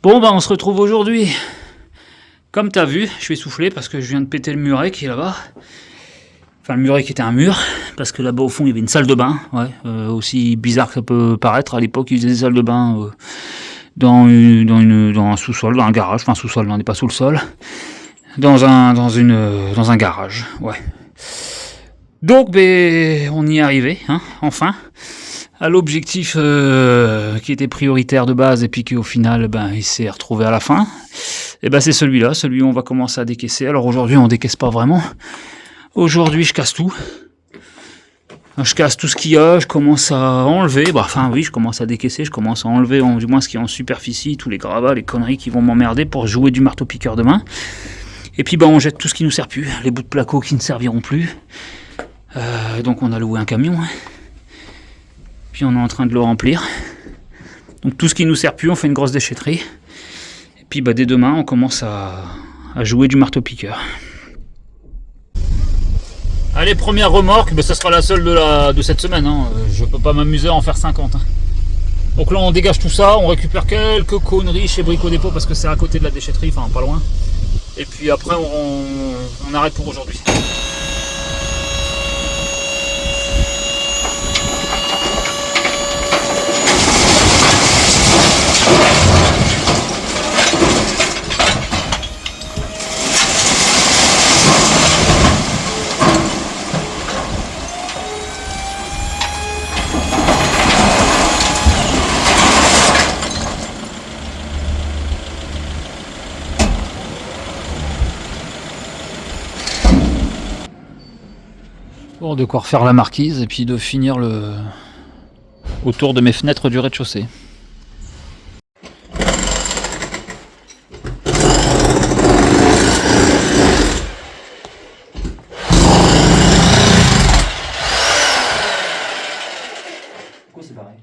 Bon bah on se retrouve aujourd'hui. Comme t'as vu, je suis essoufflé parce que je viens de péter le muret qui est là-bas. Enfin le muret qui était un mur, parce que là-bas au fond il y avait une salle de bain. Ouais, aussi bizarre que ça peut paraître, à l'époque ils faisaient des salles de bain dans un sous-sol, dans un garage. Enfin sous-sol, on n'est pas sous le sol. Dans un garage, ouais. Donc ben, on y est arrivé, hein, enfin, à l'objectif qui était prioritaire de base et puis qui au final ben, il s'est retrouvé à la fin. Et ben c'est celui-là, celui où on va commencer à décaisser. Alors aujourd'hui on décaisse pas vraiment. Aujourd'hui je casse tout. Je casse tout ce qu'il y a, je commence à enlever, enfin oui, je commence à décaisser, je commence à enlever du moins ce qui est en superficie, tous les gravats, les conneries qui vont m'emmerder pour jouer du marteau-piqueur demain. Et puis on jette tout ce qui nous sert plus, les bouts de placo qui ne serviront plus. Donc on a loué un camion. Puis on est en train de le remplir. Donc tout ce qui nous sert plus, on fait une grosse déchetterie. Et puis dès demain, on commence à jouer du marteau-piqueur. Allez, première remorque, ça sera la seule de cette semaine. Hein. Je peux pas m'amuser à en faire 50. Hein. Donc là, on dégage tout ça, on récupère quelques conneries chez Brico Dépôt parce que c'est à côté de la déchetterie, enfin pas loin. Et puis après, on arrête pour aujourd'hui. Bon, de quoi refaire la marquise et puis de finir autour de mes fenêtres du rez-de-chaussée. C'est pareil.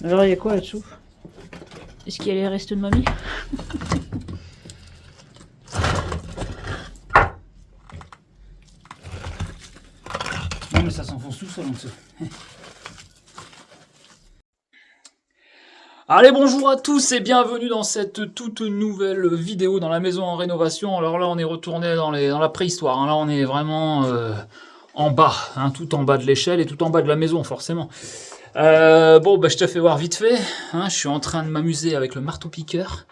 Alors il y a quoi là-dessous? Est-ce qu'il y a les restes de mamie? Non mais ça s'enfonce tout seul en dessous. Allez, bonjour à tous et bienvenue dans cette toute nouvelle vidéo dans la maison en rénovation. Alors là on est retourné dans la préhistoire, hein. Là on est vraiment en bas, hein, tout en bas de l'échelle et tout en bas de la maison forcément. Je te fais voir vite fait, hein, je suis en train de m'amuser avec le marteau-piqueur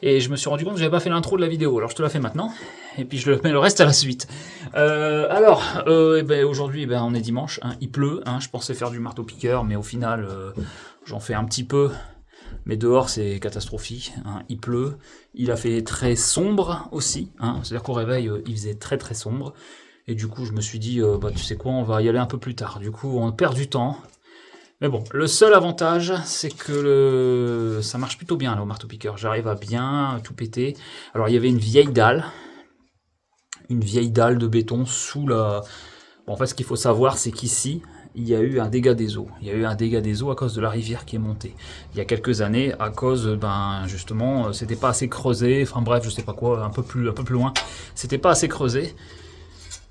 et je me suis rendu compte que j'avais pas fait l'intro de la vidéo, alors je te la fais maintenant et puis je mets le reste à la suite. Aujourd'hui on est dimanche, hein, il pleut, hein, je pensais faire du marteau-piqueur mais au final j'en fais un petit peu, mais dehors c'est catastrophique, hein, il pleut, il a fait très sombre aussi, hein, c'est-à-dire qu'au réveil il faisait très très sombre et du coup je me suis dit tu sais quoi, on va y aller un peu plus tard, du coup on perd du temps. Mais bon, le seul avantage, c'est que ça marche plutôt bien là au marteau-piqueur. J'arrive à bien tout péter. Alors il y avait une vieille dalle de béton sous la... Bon, en fait, ce qu'il faut savoir, c'est qu'ici, il y a eu un dégât des eaux. Il y a eu un dégât des eaux à cause de la rivière qui est montée. Il y a quelques années, à cause, justement, c'était pas assez creusé. Enfin bref, je sais pas quoi, un peu plus loin. C'était pas assez creusé.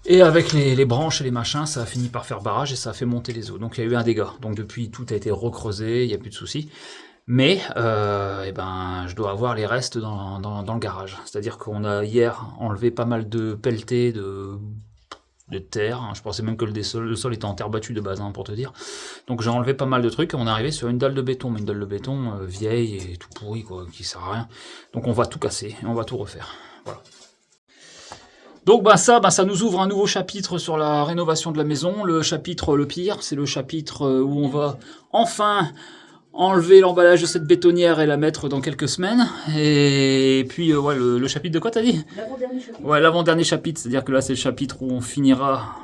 Et avec les branches et les machins, ça a fini par faire barrage et ça a fait monter les eaux. Donc il y a eu un dégât. Donc depuis, tout a été recreusé, il n'y a plus de soucis. Mais je dois avoir les restes dans le garage. C'est-à-dire qu'on a hier enlevé pas mal de pelletés de terre. Hein. Je pensais même que le sol était en terre battue de base, hein, pour te dire. Donc j'ai enlevé pas mal de trucs et on est arrivé sur une dalle de béton. Mais une dalle de béton vieille et tout pourri, quoi, qui sert à rien. Donc on va tout casser et on va tout refaire. Voilà. Donc ça nous ouvre un nouveau chapitre sur la rénovation de la maison. Le chapitre le pire, c'est le chapitre où on va enfin enlever l'emballage de cette bétonnière et la mettre dans quelques semaines. Et puis le chapitre de quoi t'as dit? L'avant-dernier chapitre. Ouais, l'avant-dernier chapitre, c'est-à-dire que là c'est le chapitre où on fera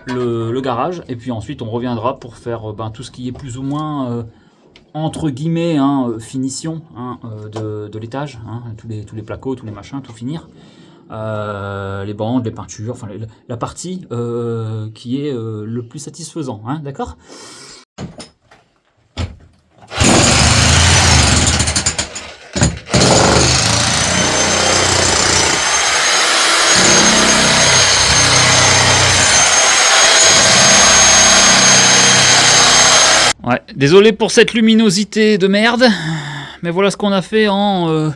le garage. Et puis ensuite on reviendra pour faire tout ce qui est plus ou moins entre guillemets finition de l'étage, tous les placos, tous les machins, tout finir. Les bandes, les peintures, enfin la partie qui est le plus satisfaisant, d'accord? Ouais, désolé pour cette luminosité de merde, mais voilà ce qu'on a fait en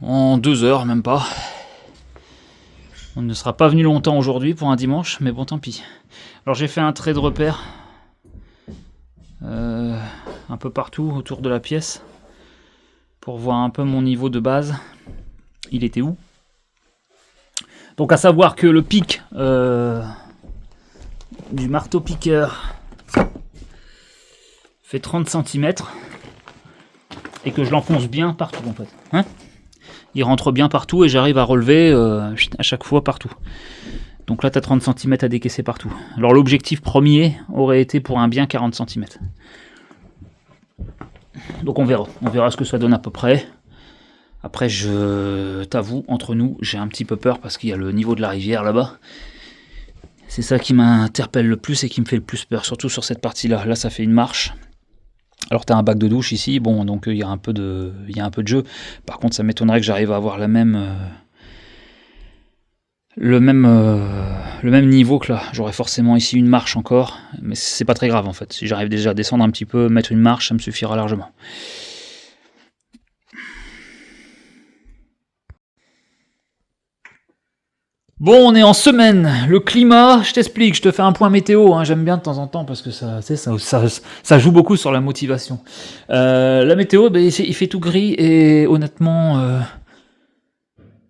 2 heures, même pas. On ne sera pas venu longtemps aujourd'hui pour un dimanche, mais bon, tant pis. Alors j'ai fait un trait de repère un peu partout autour de la pièce pour voir un peu mon niveau de base. Il était où? Donc à savoir que le pic du marteau-piqueur fait 30 cm et que je l'enfonce bien partout en fait. Il rentre bien partout et j'arrive à relever à chaque fois partout. Donc là tu as 30 cm à décaisser partout. Alors l'objectif premier aurait été pour un bien 40 cm. Donc on verra ce que ça donne à peu près. Après je t'avoue, entre nous, j'ai un petit peu peur parce qu'il y a le niveau de la rivière là-bas. C'est ça qui m'interpelle le plus et qui me fait le plus peur, surtout sur cette partie-là. Là ça fait une marche. Alors tu as un bac de douche ici, bon donc il y a un peu de jeu. Par contre ça m'étonnerait que j'arrive à avoir le même niveau que là. J'aurais forcément ici une marche encore, mais c'est pas très grave en fait. Si j'arrive déjà à descendre un petit peu, mettre une marche, ça me suffira largement. Bon, on est en semaine. Le climat, je t'explique, je te fais un point météo. J'aime bien de temps en temps parce que ça joue beaucoup sur la motivation. La météo, il fait tout gris et honnêtement,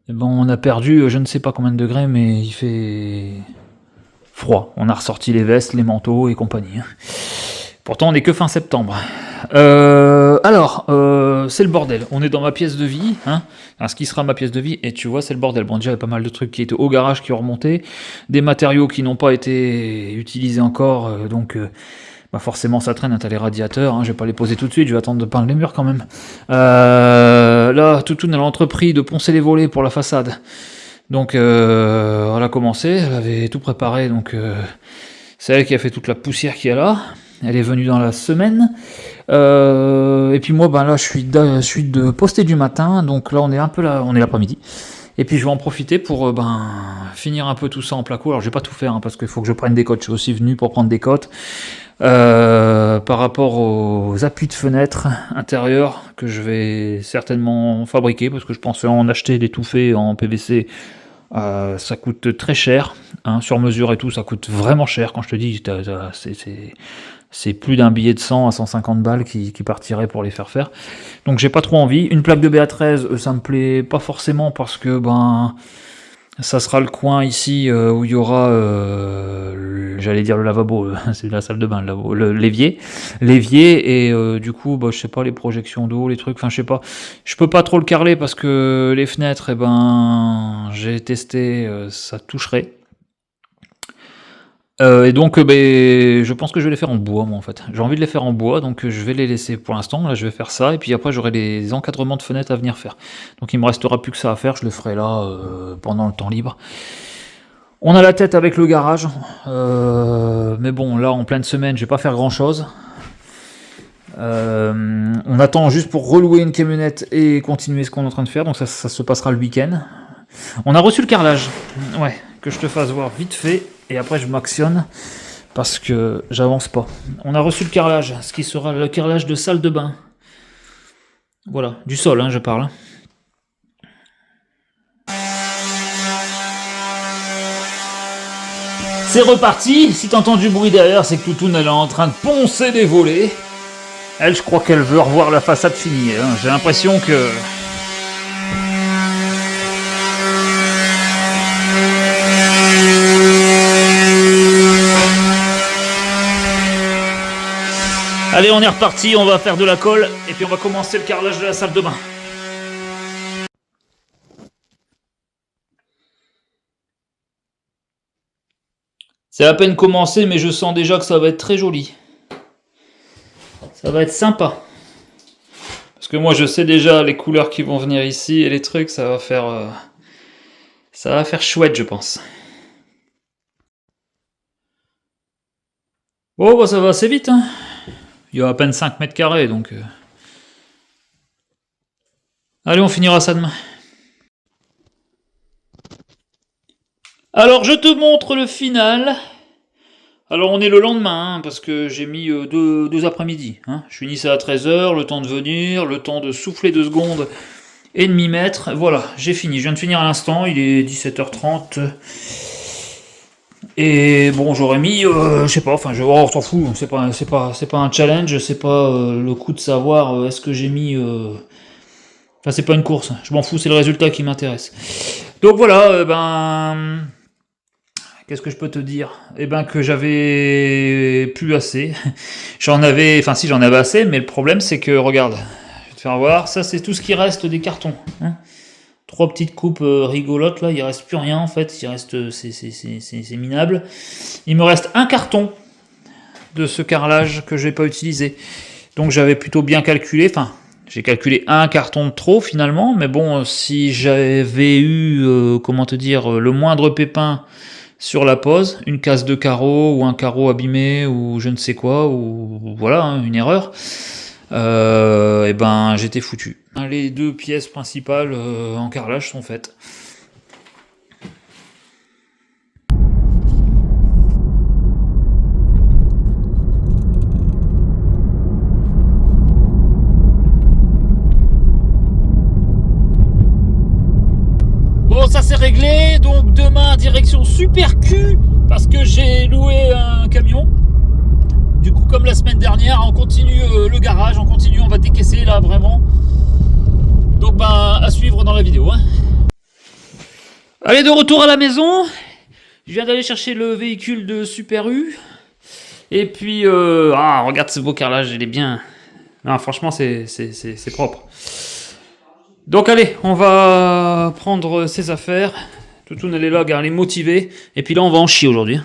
on a perdu je ne sais pas combien de degrés, mais il fait froid. On a ressorti les vestes, les manteaux et compagnie. Pourtant, on n'est que fin septembre. Alors, c'est le bordel. On est dans ma pièce de vie, Alors, ce qui sera ma pièce de vie, et tu vois, c'est le bordel. Bon, déjà, il y a pas mal de trucs qui étaient au garage qui ont remonté, des matériaux qui n'ont pas été utilisés encore, donc forcément ça traîne. T'as les radiateurs, je vais pas les poser tout de suite, je vais attendre de peindre les murs quand même. Là, Toutoune, elle a entrepris de poncer les volets pour la façade. Donc, elle a commencé, elle avait tout préparé, donc c'est elle qui a fait toute la poussière qui est là. Elle est venue dans la semaine. Et puis moi, là, je suis de poster du matin. Donc là, on est l'après-midi. Et puis je vais en profiter pour finir un peu tout ça en placo. Alors je vais pas tout faire parce qu'il faut que je prenne des cotes. Je suis aussi venu pour prendre des cotes. Par rapport aux appuis de fenêtre intérieurs que je vais certainement fabriquer parce que je pensais en acheter des tout faits en PVC. Ça coûte très cher, sur mesure et tout, ça coûte vraiment cher. Quand je te dis, c'est plus d'un billet de 100 à 150 balles qui partirait pour les faire. Donc j'ai pas trop envie. Une plaque de BA13, ça me plaît pas forcément parce que ça sera le coin ici où il y aura, j'allais dire le lavabo, c'est la salle de bain, l'évier, et du coup, je sais pas, les projections d'eau, les trucs, je sais pas, je peux pas trop le carreler parce que les fenêtres, j'ai testé, ça toucherait. Et donc, je pense que je vais les faire en bois, moi, en fait. J'ai envie de les faire en bois, donc je vais les laisser pour l'instant. Là, je vais faire ça, et puis après, j'aurai les encadrements de fenêtres à venir faire. Donc, il me restera plus que ça à faire. Je le ferai là, pendant le temps libre. On a la tête avec le garage. Mais bon, là, en pleine semaine, je vais pas faire grand-chose. On attend juste pour relouer une camionnette et continuer ce qu'on est en train de faire. Donc, ça se passera le week-end. On a reçu le carrelage. Ouais, que je te fasse voir vite fait. Et après je m'actionne parce que j'avance pas. On a reçu le carrelage, ce qui sera le carrelage de salle de bain. Voilà, du sol, je parle. C'est reparti. Si t'entends du bruit derrière, c'est que Toutoune elle est en train de poncer des volets. Elle, je crois qu'elle veut revoir la façade finie. J'ai l'impression que Allez, on est reparti, on va faire de la colle et puis on va commencer le carrelage de la salle de bain. C'est à peine commencé, mais je sens déjà que ça va être très joli. Ça va être sympa. Parce que moi, je sais déjà les couleurs qui vont venir ici et les trucs, ça va faire chouette, je pense. Bon, bah, ça va assez vite, hein. Il y a à peine 5 mètres carrés, donc... Allez, on finira ça demain. Alors, je te montre le final. Alors, on est le lendemain, hein, parce que j'ai mis deux après-midi. Hein. Je finis ça à 13h, le temps de venir, le temps de souffler 2 secondes et de m'y mettre. Voilà, j'ai fini. Je viens de finir à l'instant, il est 17h30. Et bon, j'aurais mis, je sais pas, enfin, on s'en fout, c'est pas un challenge, c'est pas le coup de savoir est-ce que j'ai mis... Enfin, c'est pas une course, je m'en fous, c'est le résultat qui m'intéresse. Donc voilà, qu'est-ce que je peux te dire? Eh ben que j'avais plus assez. J'en avais assez, mais le problème c'est que, regarde, je vais te faire voir, ça c'est tout ce qui reste des cartons. Hein. 3 petites coupes rigolotes là, il reste plus rien en fait, il reste, c'est minable. Il me reste un carton de ce carrelage que je n'ai pas utilisé. Donc j'avais plutôt bien calculé, enfin... J'ai calculé un carton de trop finalement, mais bon, si j'avais eu, le moindre pépin sur la pose, une casse de carreau ou un carreau abîmé ou je ne sais quoi, ou voilà, hein, une erreur, et ben j'étais foutu. Les 2 pièces principales en carrelage sont faites. Bon, ça c'est réglé, donc demain direction Super Q, parce que j'ai loué un camion. Du coup, comme la semaine dernière, on continue le garage, on va décaisser là vraiment. Donc à suivre dans la vidéo. Hein. Allez, de retour à la maison. Je viens d'aller chercher le véhicule de Super U. Et puis, regarde ce beau carrelage, il est bien. Non, franchement, c'est propre. Donc allez, on va prendre ses affaires. Toutoune elle est là, elle est motivée. Et puis là on va en chier aujourd'hui.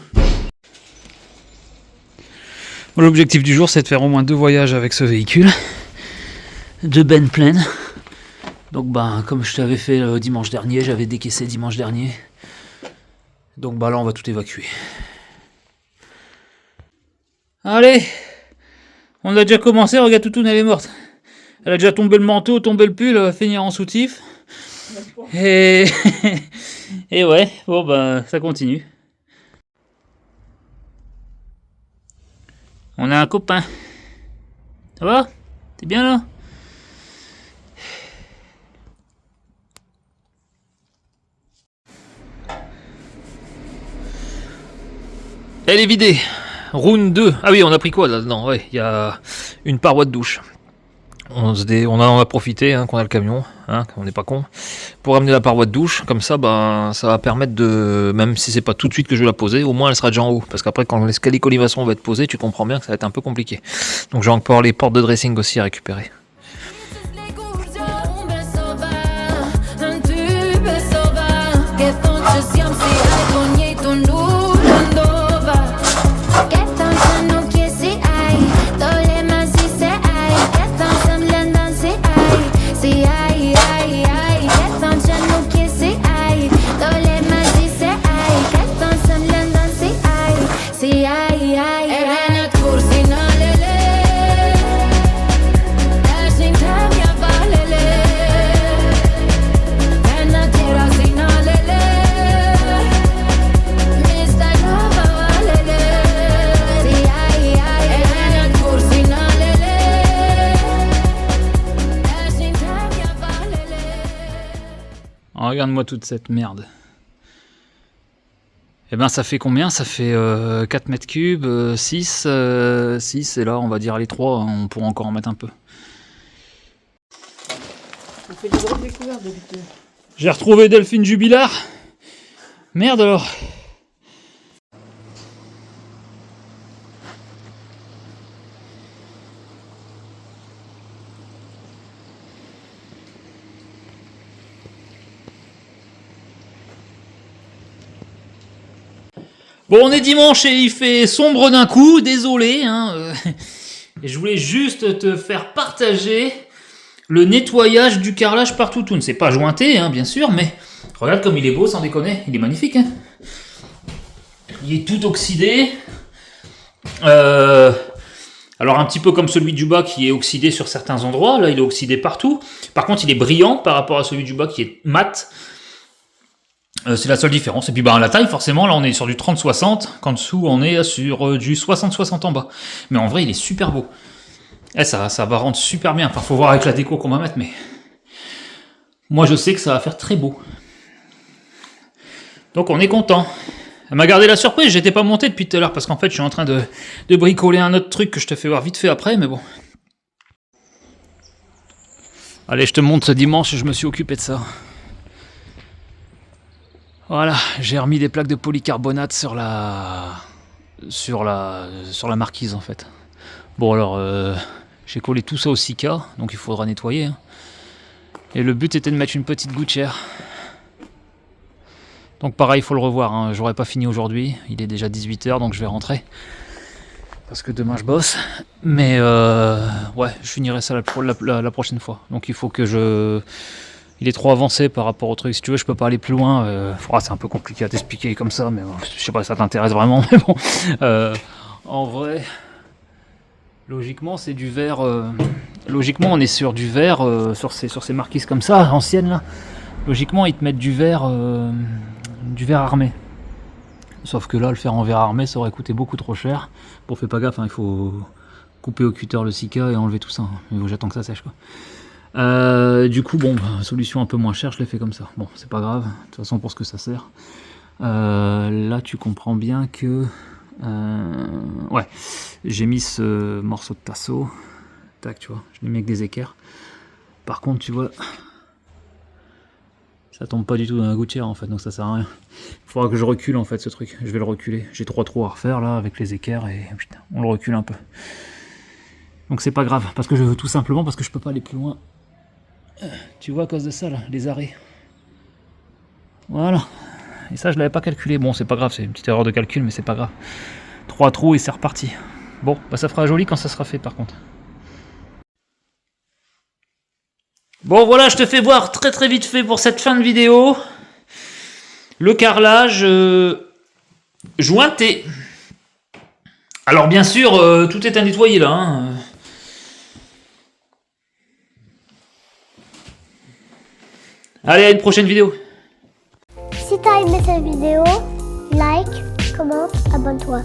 L'objectif du jour c'est de faire au moins 2 voyages avec ce véhicule. 2 bennes pleines. Donc comme je t'avais fait dimanche dernier, j'avais décaissé dimanche dernier. Donc là on va tout évacuer. Allez, on a déjà commencé, regarde Toutoune elle est morte. Elle a déjà tombé le manteau, tombé le pull, elle va finir en soutif. Et... Et ouais, bon ça continue. On a un copain. Ça va? T'es bien là? Elle est vidée. Round 2. Ah oui, on a pris quoi là-dedans? Ouais, il y a une paroi de douche. On en a profité qu'on a le camion, on n'est pas con, pour amener la paroi de douche. Comme ça, ça va permettre de, même si c'est pas tout de suite que je vais la poser, au moins elle sera déjà en haut. Parce qu'après, quand l'escalier colivation va être posé, tu comprends bien que ça va être un peu compliqué. Donc j'ai encore les portes de dressing aussi à récupérer. Oh, regarde-moi toute cette merde. Eh ben ça fait combien? Ça fait 4 mètres cubes, 6, et là on va dire les 3, on pourra encore en mettre un peu. On fait des grosses découvertes d'habitude. J'ai retrouvé Delphine Jubilard. Merde alors. Bon, on est dimanche et il fait sombre d'un coup, désolé. Et je voulais juste te faire partager le nettoyage du carrelage par Toutoun. C'est pas jointé, bien sûr, mais regarde comme il est beau, sans déconner. Il est magnifique. Il est tout oxydé. Alors un petit peu comme celui du bas qui est oxydé sur certains endroits. Là, il est oxydé partout. Par contre, il est brillant par rapport à celui du bas qui est mat. C'est la seule différence. Et puis la taille, forcément, là on est sur du 30-60, qu'en dessous on est sur du 60-60 en bas. Mais en vrai, il est super beau. Ça va rendre super bien. Enfin, faut voir avec la déco qu'on va mettre, mais moi je sais que ça va faire très beau. Donc on est content. Elle m'a gardé la surprise, j'étais pas monté depuis tout à l'heure parce qu'en fait je suis en train de bricoler un autre truc que je te fais voir vite fait après, mais bon. Allez, je te montre ce dimanche, je me suis occupé de ça. Voilà, j'ai remis des plaques de polycarbonate sur la marquise en fait. Bon alors, j'ai collé tout ça au Sika, donc il faudra nettoyer. Et le but était de mettre une petite gouttière. Donc pareil, il faut le revoir, j'aurais pas fini aujourd'hui, il est déjà 18h donc je vais rentrer. Parce que demain je bosse. Mais ouais, je finirai ça la prochaine fois. Donc il faut que il est trop avancé par rapport au truc. Si tu veux, je peux pas aller plus loin. C'est un peu compliqué à t'expliquer comme ça, mais je sais pas si ça t'intéresse vraiment. Mais bon, en vrai, logiquement, c'est du verre. Logiquement, on est sur du verre sur ces marquises comme ça, anciennes là. Logiquement, ils te mettent du verre armé. Sauf que là, le faire en verre armé, ça aurait coûté beaucoup trop cher. Bon, fais pas gaffe, il faut couper au cutter le Sika et enlever tout ça. Mais j'attends que ça sèche quoi. Du coup, solution un peu moins chère, je l'ai fait comme ça. Bon, c'est pas grave, de toute façon, pour ce que ça sert. Là, tu comprends bien que ouais, j'ai mis ce morceau de tasseau. Tac, tu vois, je l'ai mis avec des équerres. Par contre, tu vois, ça tombe pas du tout dans la gouttière en fait, donc ça sert à rien. Il faudra que je recule en fait ce truc. Je vais le reculer. J'ai 3 trous à refaire là avec les équerres et putain, on le recule un peu. Donc c'est pas grave, parce que je veux tout simplement parce que je peux pas aller plus loin. Tu vois à cause de ça là, les arrêts. Voilà. Et ça je l'avais pas calculé. Bon c'est pas grave, c'est une petite erreur de calcul mais c'est pas grave. 3 trous et c'est reparti. Bon, ça fera joli quand ça sera fait par contre. Bon voilà, je te fais voir très très vite fait pour cette fin de vidéo. Le carrelage jointé. Alors bien sûr, tout est à nettoyer là. Allez, à une prochaine vidéo. Si t'as aimé cette vidéo, like, commente, abonne-toi.